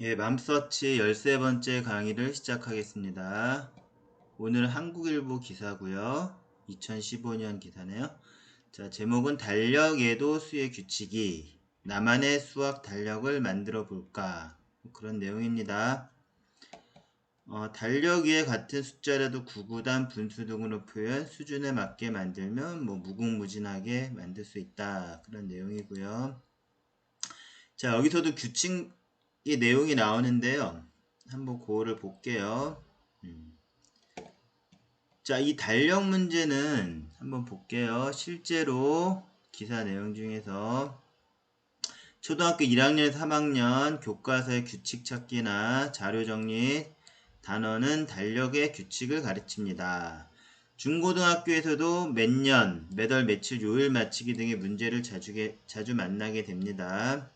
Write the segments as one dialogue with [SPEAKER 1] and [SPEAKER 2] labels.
[SPEAKER 1] 예, 맘서치 13번째 강의를 시작하겠습니다. 오늘 한국일보 기사고요. 2015년 기사네요. 자, 제목은 달력에도 수의 규칙이, 나만의 수학 달력을 만들어 볼까, 그런 내용입니다. 달력 위에 같은 숫자라도 구구단 분수 등으로 표현, 수준에 맞게 만들면 무궁무진하게 만들 수 있다, 그런 내용이고요. 자, 여기서도 규칙의 내용이 나오는데요. 한번 그거를 볼게요. 자, 이 달력 문제는 한번 볼게요. 실제로 기사 내용 중에서 초등학교 1학년, 3학년 교과서의 규칙 찾기나 자료 정리, 단어는 달력의 규칙을 가르칩니다. 중고등학교에서도 몇 년, 몇 월, 며칠, 요일 맞추기 등의 문제를 자주 만나게 됩니다.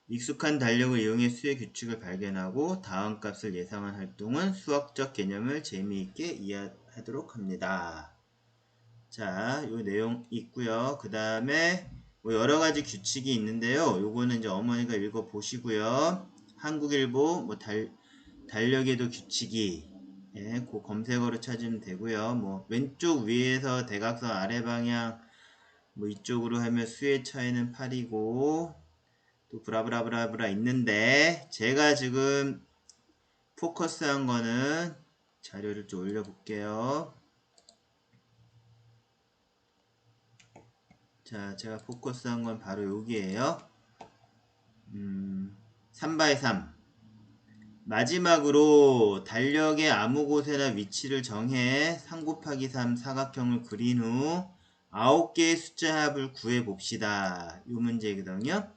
[SPEAKER 1] 익숙한 달력을 이용해 수의 규칙을 발견하고 다음 값을 예상한 활동은 수학적 개념을 재미있게 이해하도록 합니다. 자, 요 내용 있고요. 그 다음에 여러 가지 규칙이 있는데요. 요거는 이제 어머니가 읽어 보시고요. 한국일보 달력에도 규칙이, 예, 그 검색어로 찾으면 되고요. 왼쪽 위에서 대각선 아래 방향 이쪽으로 하면 수의 차이는 8이고 또 브라브라브라브라 있는데, 제가 지금 포커스한 거는 자료를 좀 올려볼게요. 자, 제가 포커스한 건 바로 여기에요. 3x3. 마지막으로 달력의 아무 곳에나 위치를 정해 3 곱하기 3 사각형을 그린 후 9개의 숫자 합을 구해 봅시다. 이 문제거든요.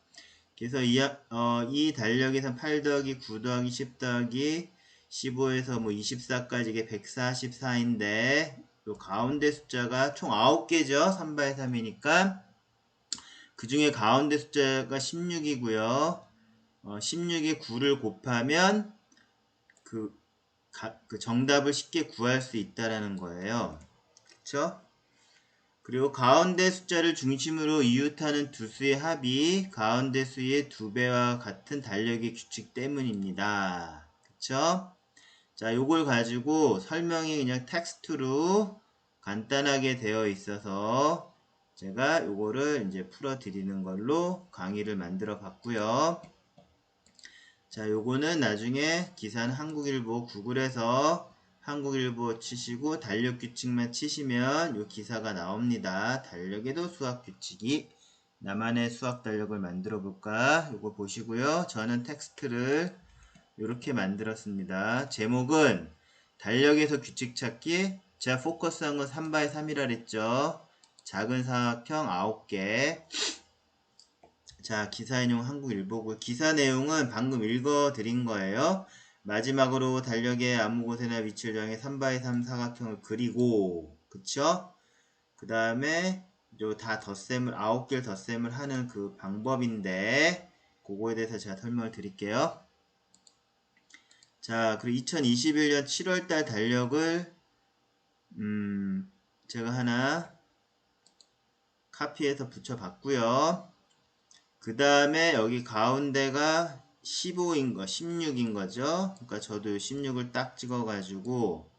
[SPEAKER 1] 그래서 이 달력에서 8 더하기 9 더하기 10 더하기 15에서 24까지 이게 144인데 요 가운데 숫자가 총 9개죠. 3바의 3이니까 그 중에 가운데 숫자가 16이고요. 16에 9를 곱하면 그 정답을 쉽게 구할 수 있다라는 거예요. 그쵸? 그리고 가운데 숫자를 중심으로 이웃하는 두 수의 합이 가운데 수의 2배와 같은 달력의 규칙 때문입니다. 그쵸? 자, 요걸 가지고 설명이 그냥 텍스트로 간단하게 되어 있어서 제가 요거를 이제 풀어 드리는 걸로 강의를 만들어 봤고요. 자, 요거는 나중에 기사는 한국일보 구글에서 한국일보 치시고 달력 규칙만 치시면 요 기사가 나옵니다. 달력에도 수학 규칙이, 나만의 수학 달력을 만들어 볼까? 요거 보시고요. 저는 텍스트를 이렇게 만들었습니다. 제목은 달력에서 규칙 찾기. 제가 포커스한 건 3x 3이라 그랬죠. 작은 사각형 9개. 자, 기사의 내용 한국일보고, 기사 내용은 방금 읽어드린 거예요. 마지막으로 달력의 아무 곳에나 위치를 정해 3x 3 사각형을 그리고, 그쵸? 그 다음에 다 덧셈을 9개를 덧셈을 하는 그 방법인데, 그거에 대해서 제가 설명을 드릴게요. 자, 그리고 2021년 7월달 달력을 제가 하나 카피해서 붙여봤고요. 그 다음에 여기 가운데가 15인 거, 16인 거죠. 그러니까 저도 16을 딱 찍어가지고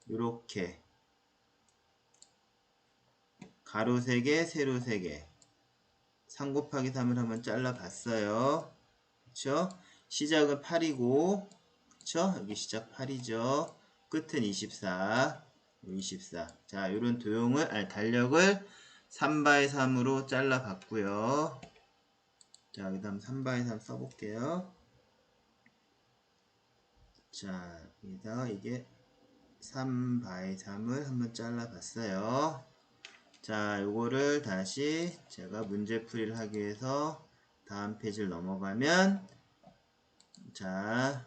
[SPEAKER 1] 이렇게 가로 3개, 세로 3개 3 곱하기 3을 한번 잘라봤어요. 그쵸? 시작은 8이고, 그쵸? 여기 시작 8이죠. 끝은 24. 24. 자, 요런 달력을 3x 3으로 잘라봤고요. 자, 그 다음 3x 3 써볼게요. 자, 여기다가 이게 3x 3을 한번 잘라봤어요. 자, 요거를 다시 제가 문제풀이를 하기 위해서 다음 페이지를 넘어가면, 자,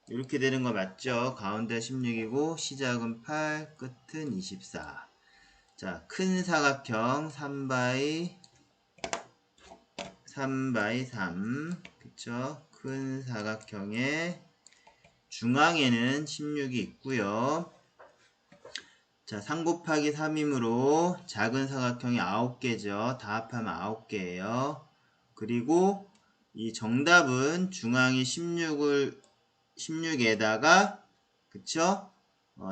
[SPEAKER 1] 이렇게 되는 거 맞죠? 가운데 16이고 시작은 8, 끝은 24. 자, 큰 사각형 3x 3, 그쵸? 큰 사각형의 중앙에는 16이 있고요. 자, 3 곱하기 3이므로 작은 사각형이 9개죠. 다 합하면 9개예요. 그리고 이 정답은 중앙이 16에다가 그쵸?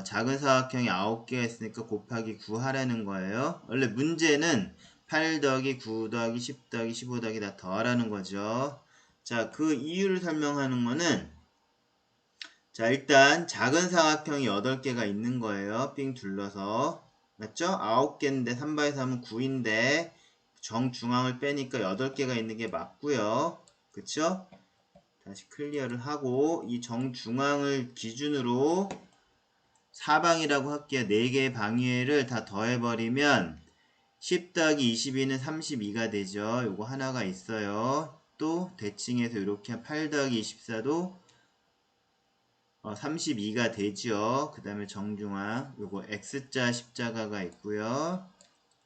[SPEAKER 1] 작은 사각형이 9개가 있으니까 곱하기 9 하라는 거예요. 원래 문제는 8 더하기 9 더하기 10 더하기 15 더하기 다 더하라는 거죠. 자, 그 이유를 설명하는 거는 자, 일단 작은 사각형이 8개가 있는 거예요. 삥 둘러서. 맞죠? 9개인데 3반에서 하면 9인데 정중앙을 빼니까 8개가 있는 게 맞고요. 그쵸? 다시 클리어를 하고 이 정중앙을 기준으로 사방이라고 할게요. 4개의 방위를 다 더해버리면 10 더하기 22는 32가 되죠. 요거 하나가 있어요. 또 대칭해서 이렇게 8 더하기 24도 32가 되죠. 그 다음에 정중앙 요거 X자 십자가가 있고요.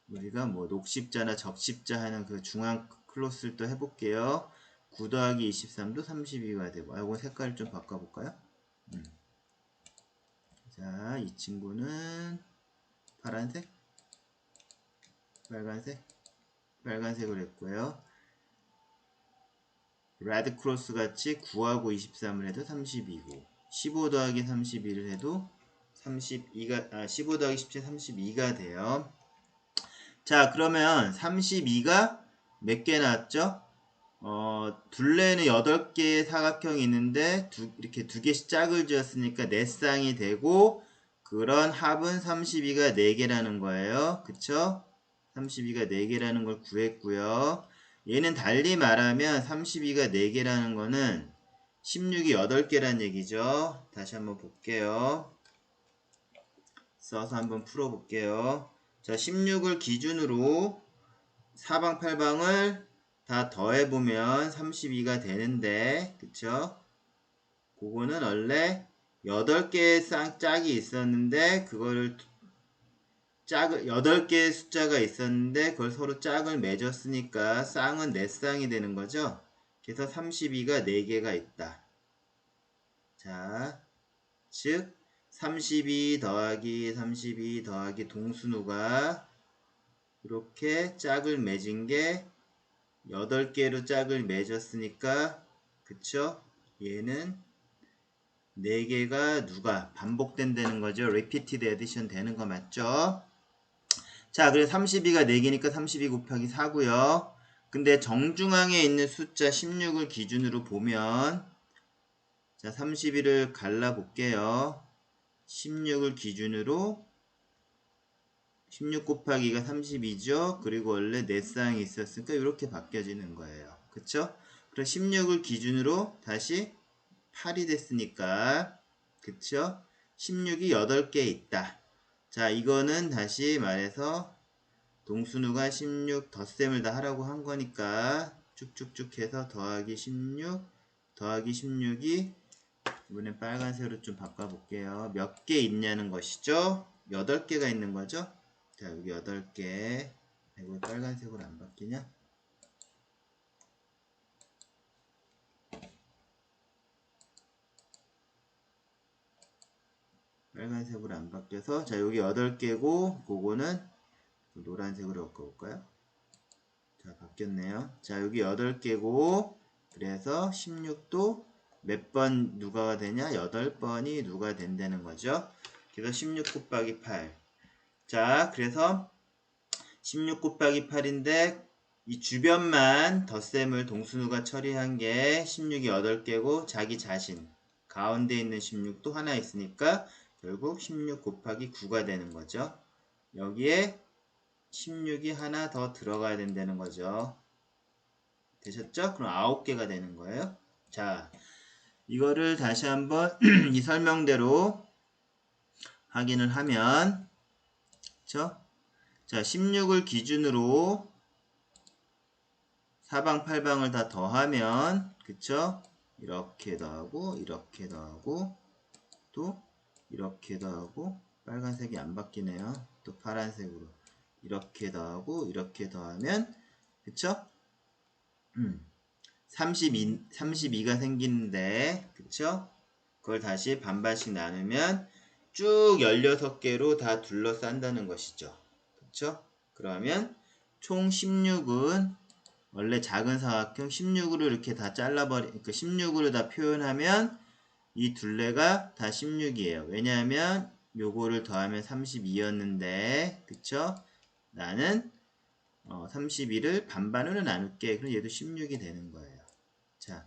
[SPEAKER 1] 우리가 뭐 녹십자나 접십자 하는 그 중앙 클로스를 또 해볼게요. 9 더하기 23도 32가 되고 요거 색깔을 좀 바꿔볼까요? 자, 이 친구는 파란색, 빨간색, 빨간색으로 했고요. 레드 크로스 같이 9하고 23을 해도 32고 15 더하기 32를 해도 15 더하기 17 32가 돼요. 자, 그러면 32가 몇 개 나왔죠? 둘레는 8개의 사각형이 있는데 이렇게 2개씩 짝을 지었으니까 4쌍이 되고 그런 합은 32가 4개라는 거예요. 그쵸? 32가 4개라는 걸 구했고요. 얘는 달리 말하면 32가 4개라는 거는 16이 8개란 얘기죠. 다시 한번 볼게요. 써서 한번 풀어볼게요. 자, 16을 기준으로 사방팔방을 다 더해보면 32가 되는데 그쵸? 그거는 원래 8개의 짝이 있었는데 그거를 8개의 숫자가 있었는데 그걸 서로 짝을 맺었으니까 쌍은 4쌍이 되는 거죠. 그래서 32가 4개가 있다. 자, 즉 32 더하기 동순우가 이렇게 짝을 맺은 게 8개로 짝을 맺었으니까 그쵸? 얘는 4개가 누가 반복된다는 거죠. repeated addition 되는 거 맞죠? 자, 그래서 32가 4개니까 32 곱하기 4고요. 근데 정중앙에 있는 숫자 16을 기준으로 보면 자, 31을 갈라 볼게요. 16을 기준으로 16 곱하기가 32죠. 그리고 원래 4쌍이 있었으니까 이렇게 바뀌어지는 거예요. 그쵸? 그럼 16을 기준으로 다시 8이 됐으니까 그쵸? 16이 8개 있다. 자, 이거는 다시 말해서 동순우가 16 덧셈을 다 하라고 한 거니까 쭉쭉쭉 해서 더하기 16 더하기 16이 이번엔 빨간색으로 좀 바꿔볼게요. 몇 개 있냐는 것이죠. 8개가 있는 거죠. 자, 여기 8개. 이거 빨간색으로 안 바뀌냐? 빨간색으로 안 바뀌어서 자, 여기 8개고 그거는 노란색으로 바꿔볼까요? 자, 바뀌었네요. 자, 여기 8개고 그래서 16도 몇 번 누가가 되냐? 8번이 누가 된다는 거죠. 그래서 16 곱하기 8. 자, 그래서 16 곱하기 8인데 이 주변만 덧셈을 동순우가 처리한 게 16이 8개고 자기 자신 가운데 있는 16도 하나 있으니까 결국 16 곱하기 9가 되는 거죠. 여기에 16이 하나 더 들어가야 된다는 거죠. 되셨죠? 그럼 9개가 되는 거예요. 자, 이거를 다시 한번 이 설명대로 확인을 하면 그쵸? 자, 16을 기준으로 사방팔방을 다 더하면 그쵸? 이렇게 더하고 이렇게 더하고 또 이렇게 더하고 빨간색이 안 바뀌네요. 또 파란색으로 이렇게 더하고 이렇게 더하면 그쵸? 32가 생기는데 그쵸? 그걸 다시 반반씩 나누면 쭉 16개로 다 둘러싼다는 것이죠. 그쵸? 그러면 총 16은 원래 작은 사각형 16으로 이렇게 다 그러니까 16으로 다 표현하면 이 둘레가 다 16이에요. 왜냐하면 요거를 더하면 32였는데, 그쵸? 나는 32를 반반으로 나눌게. 그럼 얘도 16이 되는 거예요. 자,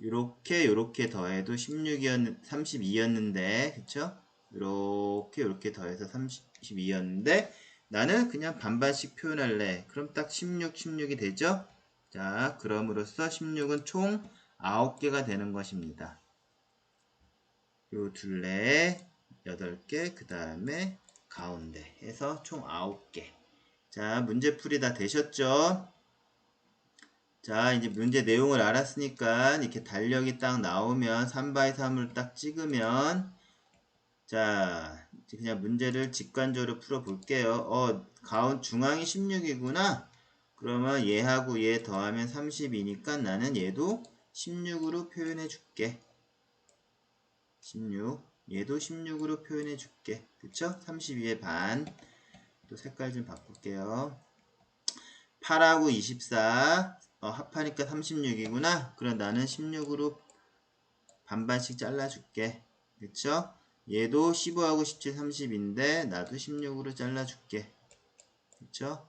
[SPEAKER 1] 요렇게 더해도 32였는데, 그쵸? 요렇게 더해서 32였는데, 나는 그냥 반반씩 표현할래. 그럼 딱 16이 되죠? 자, 그럼으로써 16은 총 9개가 되는 것입니다. 요 둘레 8개, 그 다음에 가운데 해서 총 9개. 자, 문제풀이 다 되셨죠? 자, 이제 문제 내용을 알았으니까 이렇게 달력이 딱 나오면 3x3을 딱 찍으면, 자, 이제 그냥 문제를 직관적으로 풀어 볼게요. 중앙이 16이구나. 그러면 얘하고 얘 더하면 30이니까 나는 얘도 16으로 표현해 줄게. 16. 얘도 16으로 표현해 줄게. 그쵸? 32의 반. 또 색깔 좀 바꿀게요. 8하고 24. 합하니까 36이구나. 그럼 나는 16으로 반반씩 잘라줄게. 그쵸? 얘도 15하고 17, 30인데 나도 16으로 잘라줄게. 그쵸?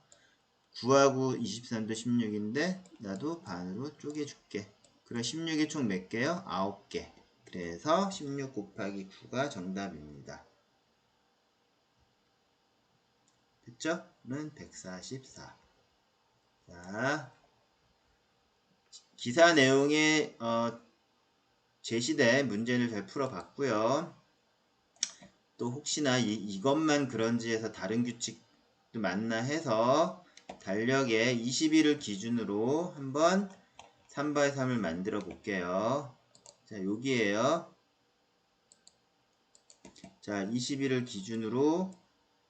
[SPEAKER 1] 9하고 23도 16인데 나도 반으로 쪼개줄게. 그럼 16이 총 몇 개요? 9개. 그래서 16 곱하기 9가 정답입니다. 됐죠? 는 144. 자, 기사 내용에 제시된 문제를 잘 풀어봤고요. 또 혹시나 이것만 그런지 해서 다른 규칙도 맞나 해서 달력에 20일을 기준으로 한번 3x3을 만들어 볼게요. 자, 여기에요. 자, 20일을 기준으로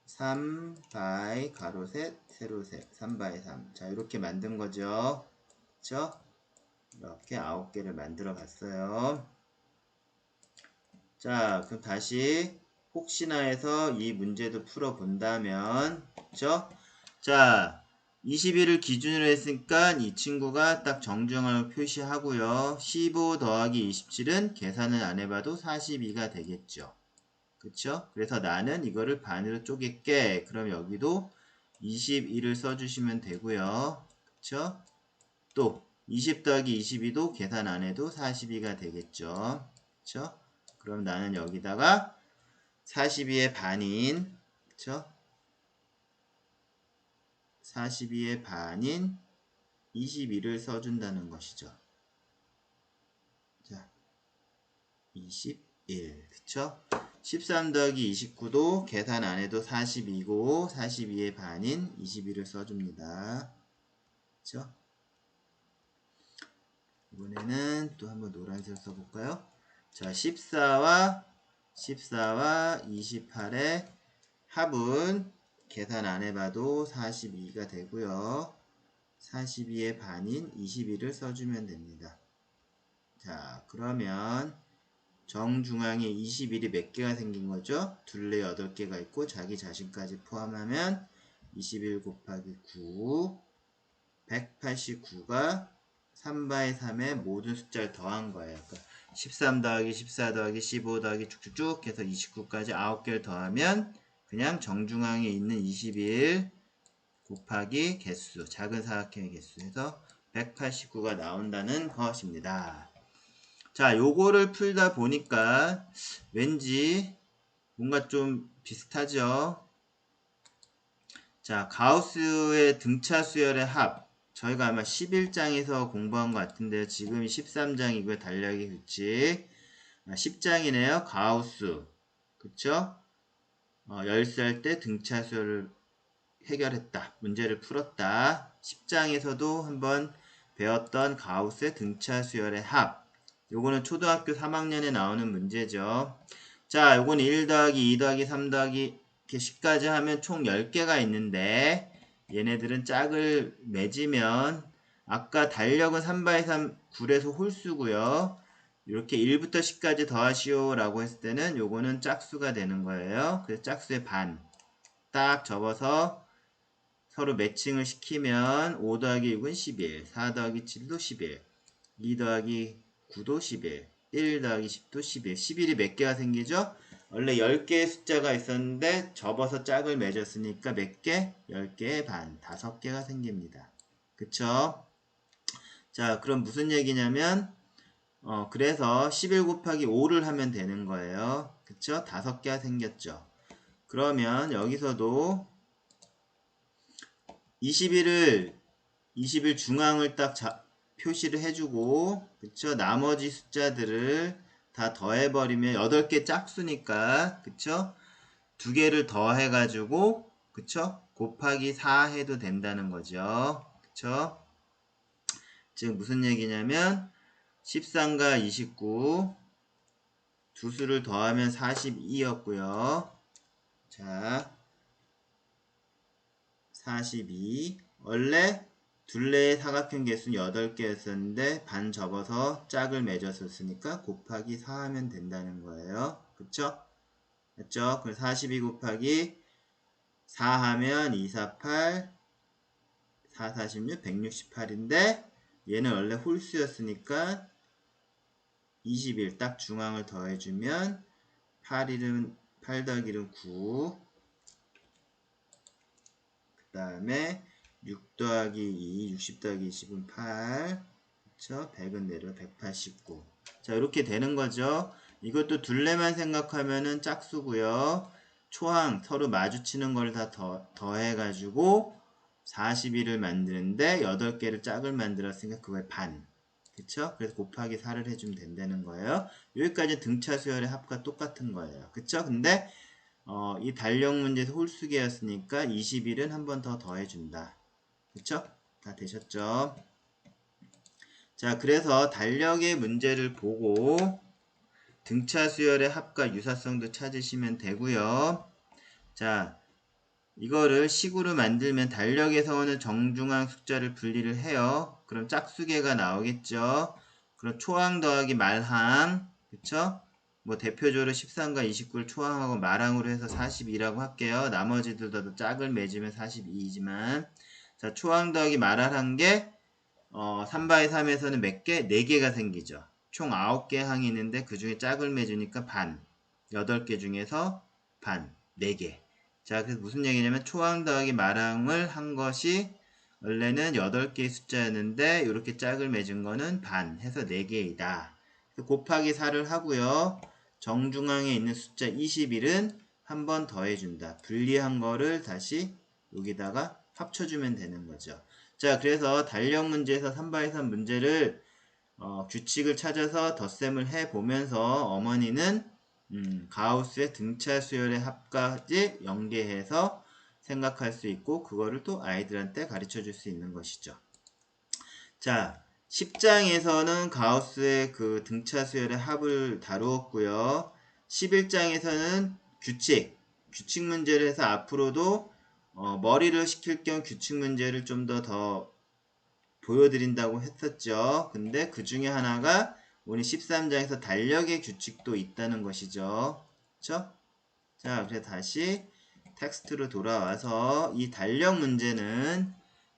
[SPEAKER 1] 3by 가로 셋 세로 셋 3by 3. 자, 이렇게 만든 거죠. 그쵸? 이렇게 9개를 만들어 봤어요. 자, 그럼 다시 혹시나 해서 이 문제도 풀어 본다면, 그쵸? 자, 20일을 기준으로 했으니까 이 친구가 딱 정중앙을 표시하고요. 15 더하기 27은 계산을 안 해봐도 42가 되겠죠. 그쵸? 그래서 나는 이거를 반으로 쪼갤게. 그럼 여기도 21을 써주시면 되고요. 그쵸? 또 20 더하기 22도 계산 안 해도 42가 되겠죠. 그쵸? 그럼 나는 여기다가 42의 반인, 그쵸? 42의 반인 21을 써준다는 것이죠. 자, 21, 그쵸? 13 더하기 29도 계산 안 해도 42고 42의 반인 21을 써줍니다. 그쵸? 이번에는 또 한번 노란색 써볼까요? 자, 14와 28의 합은 계산 안 해봐도 42가 되고요. 42의 반인 21을 써주면 됩니다. 자, 그러면 정중앙에 21이 몇 개가 생긴 거죠? 둘레 8개가 있고 자기 자신까지 포함하면 21 곱하기 9, 189가 3by 3의 모든 숫자를 더한 거예요. 그러니까 13 더하기 14 더하기 15 더하기 쭉쭉쭉 해서 29까지 9개를 더하면 그냥 정중앙에 있는 21 곱하기 개수, 작은 사각형의 개수 해서 189가 나온다는 것입니다. 자, 요거를 풀다 보니까 왠지 뭔가 좀 비슷하죠? 자, 가우스의 등차 수열의 합. 저희가 아마 11장에서 공부한 것 같은데요. 지금이 13장이고요. 달력의 규칙. 10장이네요. 가우스. 그쵸? 열쇠 할 때 등차 수열을 해결했다. 문제를 풀었다. 10장에서도 한번 배웠던 가우스의 등차 수열의 합. 요거는 초등학교 3학년에 나오는 문제죠. 자, 요거는 1 더하기 2 더하기 3 더하기 이렇게 10까지 하면 총 10개가 있는데 얘네들은 짝을 맺으면 아까 달력은 3x3 굴에서 홀수고요. 이렇게 1부터 10까지 더하시오 라고 했을 때는 요거는 짝수가 되는 거예요. 그래서 짝수의 반 딱 접어서 서로 매칭을 시키면 5 더하기 6은 11, 4 더하기 7도 11, 2 더하기 9도 11, 1 더하기 10도 11. 11이 몇 개가 생기죠? 원래 10개의 숫자가 있었는데 접어서 짝을 맺었으니까 몇 개? 10개의 반, 5개가 생깁니다. 그쵸? 자, 그럼 무슨 얘기냐면 그래서 11 곱하기 5를 하면 되는 거예요. 그쵸? 5개가 생겼죠. 그러면 여기서도 21 중앙을 딱 표시를 해주고, 그쵸? 나머지 숫자들을 다 더해버리면 8개 짝수니까, 그쵸? 2개를 더해가지고, 그쵸? 곱하기 4 해도 된다는 거죠. 그쵸? 즉, 무슨 얘기냐면, 13과 29, 두 수를 더하면 42였고요. 자, 42. 원래 둘레의 사각형 개수는 8개였었는데 반 접어서 짝을 맺었었으니까 곱하기 4 하면 된다는 거예요. 그쵸? 맞죠? 그래서 42 곱하기 4 하면 248, 4, 46, 168인데 얘는 원래 홀수였으니까 21 딱 중앙을 더해주면 8 더하기 1은 9, 그 다음에 6 더하기 2, 60 더하기 20은 8, 그쵸? 100은 내려 189. 자, 이렇게 되는 거죠. 이것도 둘레만 생각하면은 짝수고요. 초항 서로 마주치는 걸 다 더해가지고 41을 만드는데 8개를 짝을 만들었으니까 그걸 반. 그쵸? 그래서 곱하기 4를 해주면 된다는 거예요. 여기까지 등차 수열의 합과 똑같은 거예요. 그쵸? 근데 이 달력 문제에서 홀수계였으니까 21은 한 번 더 더해준다. 그쵸? 다 되셨죠? 자, 그래서 달력의 문제를 보고 등차 수열의 합과 유사성도 찾으시면 되고요. 자, 이거를 식으로 만들면 달력에서 오는 정중앙 숫자를 분리를 해요. 그럼 짝수계가 나오겠죠. 그럼 초항 더하기 말항, 그쵸? 뭐 대표적으로 13과 29를 초항하고 말항으로 해서 42라고 할게요. 나머지들도 짝을 맺으면 42이지만 자, 초항 더하기 말항 게 3바의 3에서는 몇 개? 4개가 생기죠. 총 9개 항이 있는데 그 중에 짝을 맺으니까 반. 8개 중에서 반. 4개. 자, 그래서 무슨 얘기냐면 초항 더하기 말항을 한 것이 원래는 8개의 숫자였는데 이렇게 짝을 맺은 거는 반 해서 4개이다. 곱하기 4를 하고요. 정중앙에 있는 숫자 21은 한 번 더해준다. 분리한 거를 다시 여기다가 합쳐주면 되는 거죠. 자, 그래서 달력 문제에서 3바의 3 문제를 규칙을 찾아서 덧셈을 해보면서 어머니는 가우스의 등차 수열의 합까지 연계해서 생각할 수 있고 그거를 또 아이들한테 가르쳐 줄 수 있는 것이죠. 자, 10장에서는 가우스의 그 등차 수열의 합을 다루었고요. 11장에서는 규칙 문제를 해서 앞으로도 머리를 식힐 겸 규칙 문제를 좀 더 보여드린다고 했었죠. 근데 그 중에 하나가 오늘 13장에서 달력의 규칙도 있다는 것이죠. 그쵸? 자, 그래서 다시 텍스트로 돌아와서 이 달력 문제는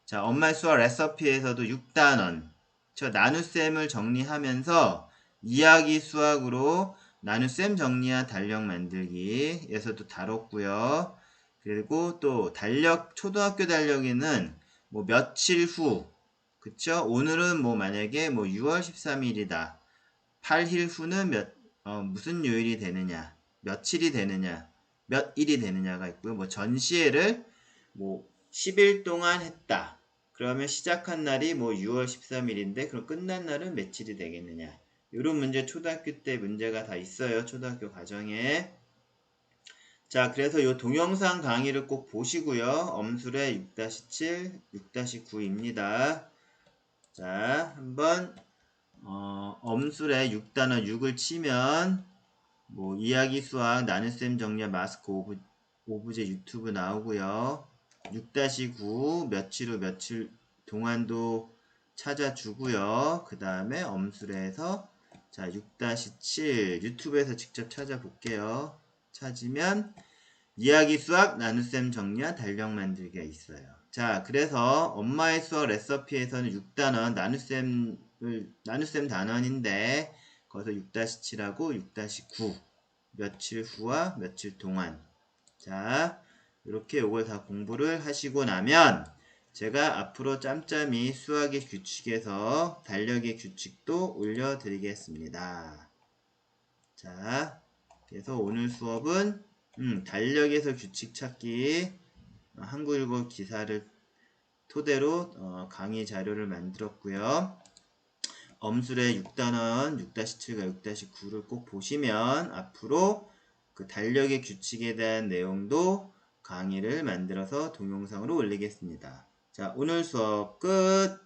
[SPEAKER 1] 자, 엄마의 수학 레시피에서도 6단원 저 나눗셈을 정리하면서 이야기 수학으로 나눗셈 정리한 달력 만들기에서도 다뤘고요. 그리고 또 달력 초등학교 달력에는 뭐 며칠 후 그쵸? 오늘은 뭐 만약에 뭐 6월 13일이다. 8일 후는 무슨 요일이 되느냐, 며칠이 되느냐, 몇 일이 되느냐가 있고요. 뭐 전시회를 뭐 10일 동안 했다. 그러면 시작한 날이 뭐 6월 13일인데 그럼 끝난 날은 며칠이 되겠느냐. 이런 문제 초등학교 때 문제가 다 있어요. 초등학교 과정에. 자, 그래서 이 동영상 강의를 꼭 보시고요. 엄술의 6-7, 6-9입니다. 자, 한번 엄술의 6단원 6을 치면 뭐 이야기 수학 나눗셈 정리와 마스크 오브제 유튜브 나오고요. 6-9 며칠 후 며칠 동안도 찾아주고요. 그 다음에 엄술에서 자 6-7 유튜브에서 직접 찾아볼게요. 찾으면 이야기 수학 나눗셈 정리와 달력 만들기가 있어요. 자, 그래서 엄마의 수학 레시피에서는 6단원 나눗셈 단원인데 거기서 6-7하고 6-9 며칠 후와 며칠 동안. 자, 이렇게 요걸 다 공부를 하시고 나면 제가 앞으로 짬짬이 수학의 규칙에서 달력의 규칙도 올려드리겠습니다. 자, 그래서 오늘 수업은 달력에서 규칙 찾기 한국일보 기사를 토대로 강의 자료를 만들었고요. 엄술의 6단원 6-7과 6-9를 꼭 보시면 앞으로 그 달력의 규칙에 대한 내용도 강의를 만들어서 동영상으로 올리겠습니다. 자, 오늘 수업 끝!